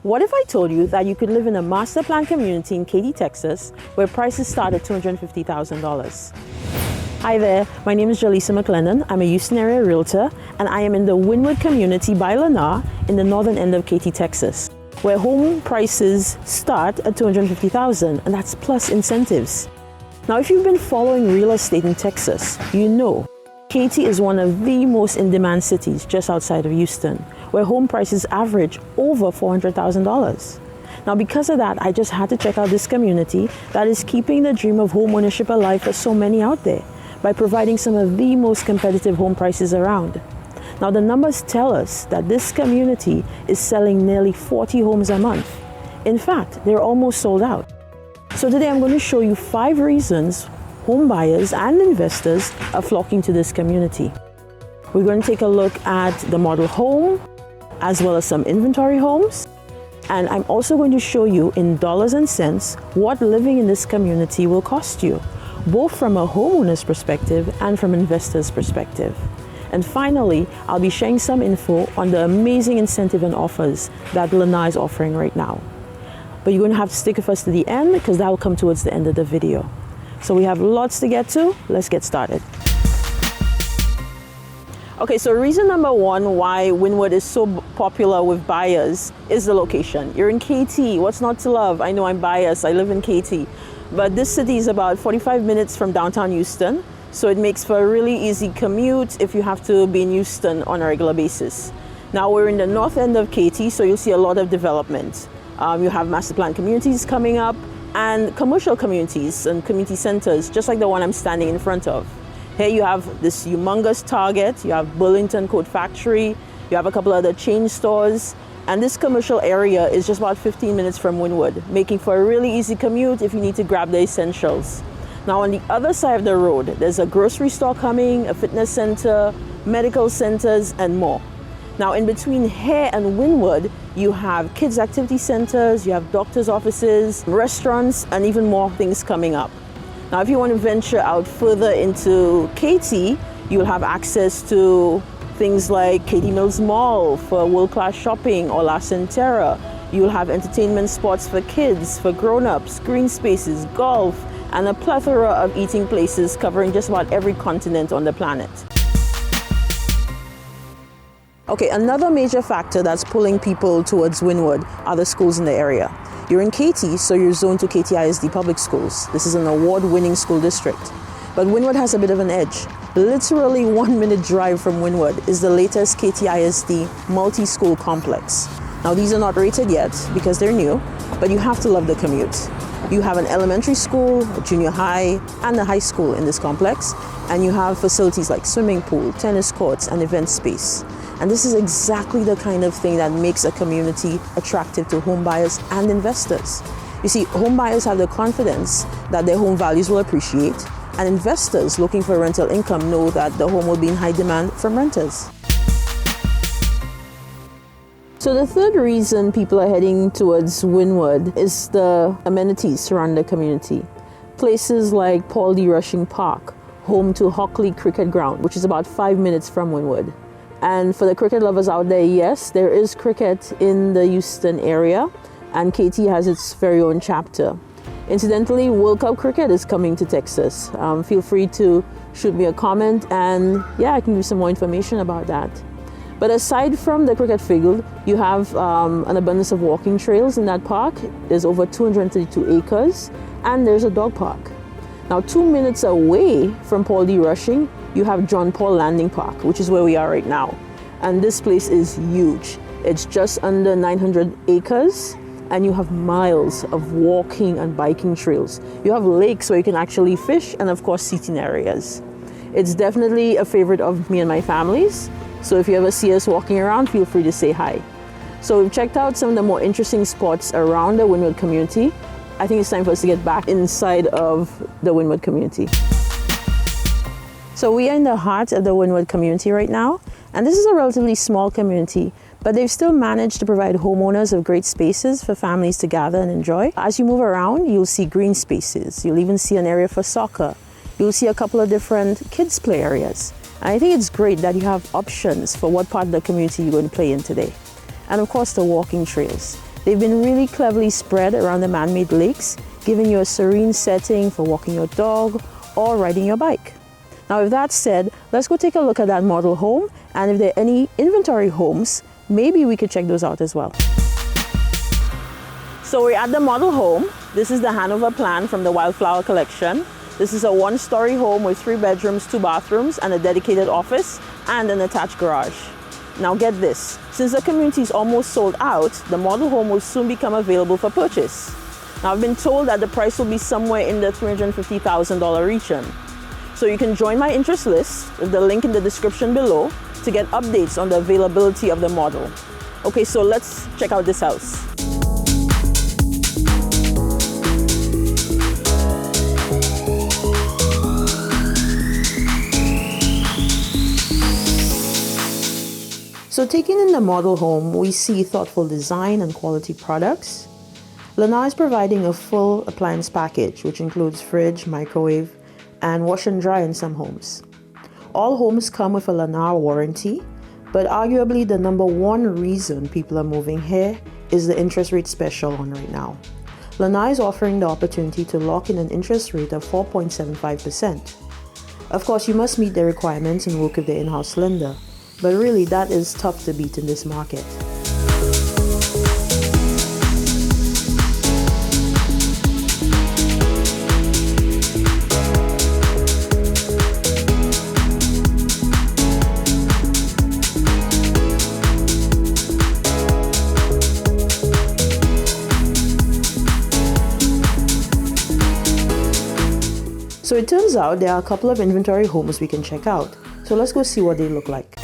What if I told you that you could live in a master plan community in Katy, Texas, where prices start at $250,000? Hi there, my name is Jaleesa McLennan. I'm a Houston area realtor, and I am in the Winward community by Lanark in the northern end of Katy, Texas, where home prices start at $250,000, and that's plus incentives. Now, if you've been following real estate in Texas, you know Katy is one of the most in-demand cities just outside of Houston, where home prices average over $400,000. Now, because of that, I just had to check out this community that is keeping the dream of home ownership alive for so many out there by providing some of the most competitive home prices around. Now, the numbers tell us that this community is selling nearly 40 homes a month. In fact, they're almost sold out. So today I'm going to show you 5 reasons home buyers and investors are flocking to this community. We're going to take a look at the model home, as well as some inventory homes. And I'm also going to show you in dollars and cents what living in this community will cost you, both from a homeowner's perspective and from investor's perspective. And finally, I'll be sharing some info on the amazing incentive and offers that Lanark is offering right now. But you're going to have to stick with us to the end because that will come towards the end of the video. So we have lots to get to. Let's get started. Okay, so reason number 1 why Winward is so popular with buyers is the location. You're in Katy. What's not to love? I know I'm biased. I live in Katy. But this city is about 45 minutes from downtown Houston, so it makes for a really easy commute if you have to be in Houston on a regular basis. Now, we're in the north end of Katy, so you'll see a lot of development. You have master plan communities coming up, and commercial communities and community centers, just like the one I'm standing in front of. Here you have this humongous Target, you have Burlington Coat Factory, you have a couple other chain stores, and this commercial area is just about 15 minutes from Winward, making for a really easy commute if you need to grab the essentials. Now, on the other side of the road, there's a grocery store coming, a fitness center, medical centers, and more. Now, in between here and Winward, you have kids' activity centers, you have doctors' offices, restaurants, and even more things coming up. Now, if you want to venture out further into Katy, you'll have access to things like Katy Mills Mall for world-class shopping, or La Centera. You'll have entertainment spots for kids, for grown-ups, green spaces, golf, and a plethora of eating places covering just about every continent on the planet. Okay, another major factor that's pulling people towards Winward are the schools in the area. You're in Katy, so you're zoned to Katy ISD Public Schools. This is an award-winning school district. But Winward has a bit of an edge. Literally 1-minute drive from Winward is the latest Katy ISD multi-school complex. Now, these are not rated yet because they're new, but you have to love the commute. You have an elementary school, a junior high, and a high school in this complex, and you have facilities like swimming pool, tennis courts, and event space. And this is exactly the kind of thing that makes a community attractive to home buyers and investors. You see, home buyers have the confidence that their home values will appreciate, and investors looking for rental income know that the home will be in high demand from renters. So the third reason people are heading towards Winward is the amenities surrounding the community. Places like Paul D. Rushing Park, home to Hockley Cricket Ground, which is about 5 minutes from Winward. And for the cricket lovers out there, yes, there is cricket in the Houston area, and Katy has its very own chapter. Incidentally, World Cup cricket is coming to Texas. Feel free to shoot me a comment, and yeah, I can give you some more information about that. But aside from the cricket field, you have an abundance of walking trails in that park. There's over 232 acres, and there's a dog park. Now, 2 minutes away from Paul D. Rushing, you have John Paul Landing Park, which is where we are right now. And this place is huge. It's just under 900 acres, and you have miles of walking and biking trails. You have lakes where you can actually fish, and of course, seating areas. It's definitely a favorite of me and my family's. So if you ever see us walking around, feel free to say hi. So we've checked out some of the more interesting spots around the Winward community. I think it's time for us to get back inside of the Winward community. So we are in the heart of the Winward community right now, and this is a relatively small community, but they've still managed to provide homeowners of great spaces for families to gather and enjoy. As you move around, you'll see green spaces. You'll even see an area for soccer. You'll see a couple of different kids' play areas. And I think it's great that you have options for what part of the community you're going to play in today. And of course, the walking trails. They've been really cleverly spread around the man-made lakes, giving you a serene setting for walking your dog or riding your bike. Now, with that said, let's go take a look at that model home, and if there are any inventory homes, maybe we could check those out as well. So we're at the model home. This is the handover plan from the Wildflower collection. This is a one-story home with 3 bedrooms, 2 bathrooms, and a dedicated office and an attached garage. Now get this, since the community is almost sold out, the model home will soon become available for purchase. Now I've been told that the price will be somewhere in the $350,000 region. So you can join my interest list with the link in the description below to get updates on the availability of the model. Okay, so let's check out this house. So taking in the model home, we see thoughtful design and quality products. Lennar is providing a full appliance package, which includes fridge, microwave, and wash and dry in some homes. All homes come with a Lennar warranty, but arguably the number one reason people are moving here is the interest rate special on right now. Lennar is offering the opportunity to lock in an interest rate of 4.75%. Of course, you must meet the requirements and work with the in-house lender. But really, that is tough to beat in this market. So it turns out there are a couple of inventory homes we can check out. So let's go see what they look like.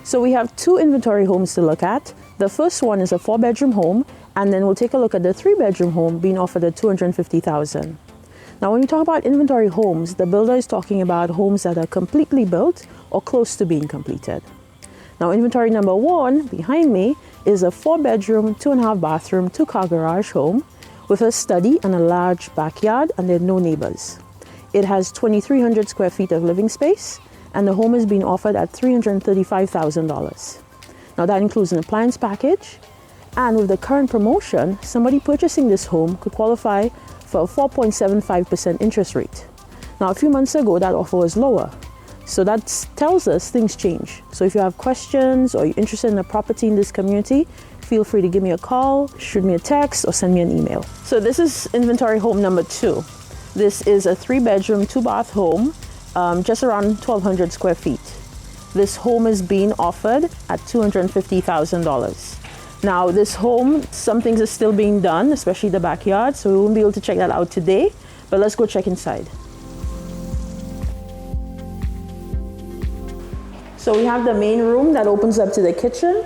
So we have 2 inventory homes to look at. The first one is a 4-bedroom home, and then we'll take a look at the 3-bedroom home being offered at $250,000. Now, when we talk about inventory homes, the builder is talking about homes that are completely built or close to being completed. Now, inventory number 1 behind me is a 4-bedroom, 2.5 bathroom, 2-car garage home with a study and a large backyard, and there are no neighbors. It has 2,300 square feet of living space, and the home is being offered at $335,000. Now that includes an appliance package, and with the current promotion, somebody purchasing this home could qualify for a 4.75% interest rate. Now a few months ago, that offer was lower. So that tells us things change. So if you have questions or you're interested in a property in this community, feel free to give me a call, shoot me a text, or send me an email. So this is inventory home number 2. This is a 3-bedroom, 2-bath home, just around 1,200 square feet. This home is being offered at $250,000. Now this home, some things are still being done, especially the backyard, so we won't be able to check that out today, but let's go check inside. So we have the main room that opens up to the kitchen.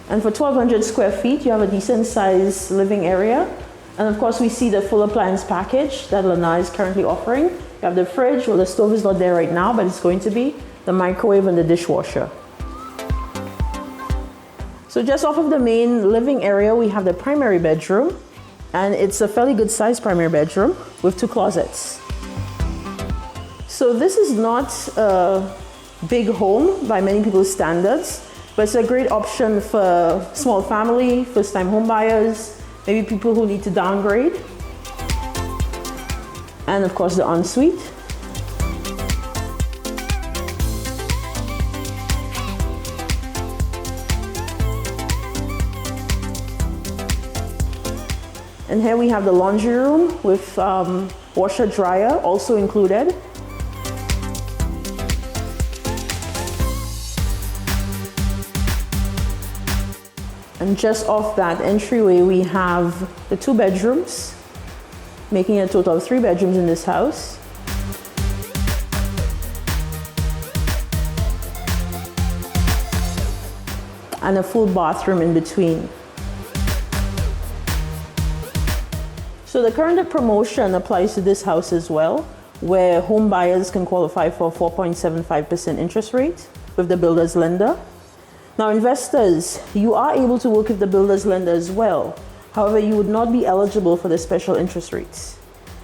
And for 1,200 square feet, you have a decent sized living area. And of course, we see the full appliance package that Lennar is currently offering. You have the fridge, well, the stove is not there right now, but it's going to be, the microwave and the dishwasher. So just off of the main living area, we have the primary bedroom, and it's a fairly good sized primary bedroom with 2 closets. So this is not a big home by many people's standards, but it's a great option for small family, first-time home buyers, maybe people who need to downgrade. And of course the ensuite. And here we have the laundry room with washer dryer also included. And just off that entryway, we have the 2 bedrooms, making a total of 3 bedrooms in this house. And a full bathroom in between. So the current promotion applies to this house as well, where home buyers can qualify for a 4.75% interest rate with the builder's lender. Now investors, you are able to work with the builder's lender as well. However, you would not be eligible for the special interest rates.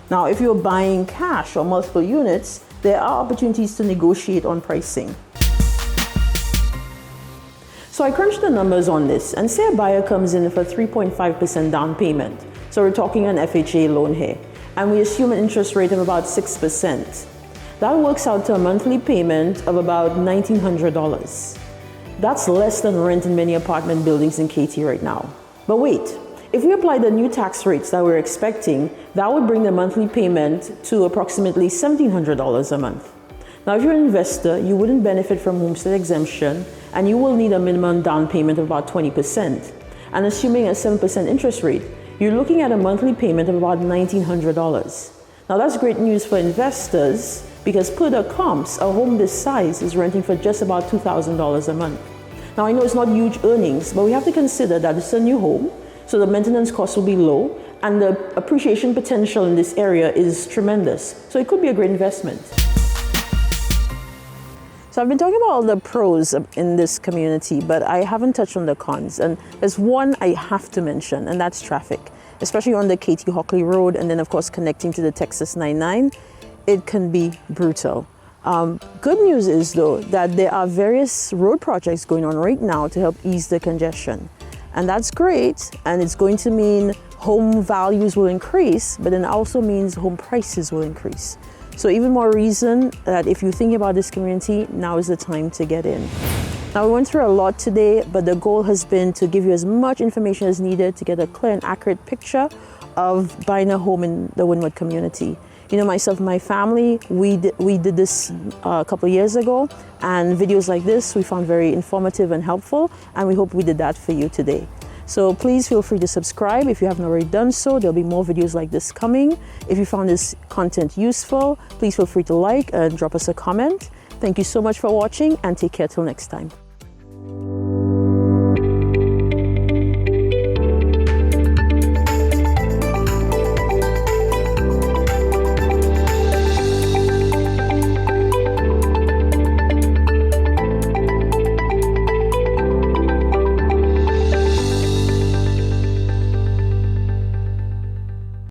Now, if you're buying cash or multiple units, there are opportunities to negotiate on pricing. So I crunched the numbers on this, and say a buyer comes in for 3.5% down payment. So we're talking an FHA loan here, and we assume an interest rate of about 6%. That works out to a monthly payment of about $1,900. That's less than rent in many apartment buildings in Katy right now. But wait, if we apply the new tax rates that we're expecting, that would bring the monthly payment to approximately $1,700 a month. Now, if you're an investor, you wouldn't benefit from homestead exemption, and you will need a minimum down payment of about 20%. And assuming a 7% interest rate, you're looking at a monthly payment of about $1,900. Now, that's great news for investors because per the comps, a home this size is renting for just about $2,000 a month. Now, I know it's not huge earnings, but we have to consider that it's a new home, so the maintenance costs will be low, and the appreciation potential in this area is tremendous. So it could be a great investment. So I've been talking about all the pros in this community, but I haven't touched on the cons. And there's one I have to mention, and that's traffic, especially on the Katy Hockley Road, and then of course connecting to the Texas 99. It can be brutal. Good news is though that there are various road projects going on right now to help ease the congestion. And that's great, and it's going to mean home values will increase, but then it also means home prices will increase. So even more reason that if you think about this community, now is the time to get in. Now we went through a lot today, but the goal has been to give you as much information as needed to get a clear and accurate picture of buying a home in the Winward community. You know, myself and my family, we did this a couple of years ago, and videos like this we found very informative and helpful, and we hope we did that for you today. So please feel free to subscribe if you haven't already done so. There'll be more videos like this coming. If you found this content useful, please feel free to like and drop us a comment. Thank you so much for watching, and take care till next time.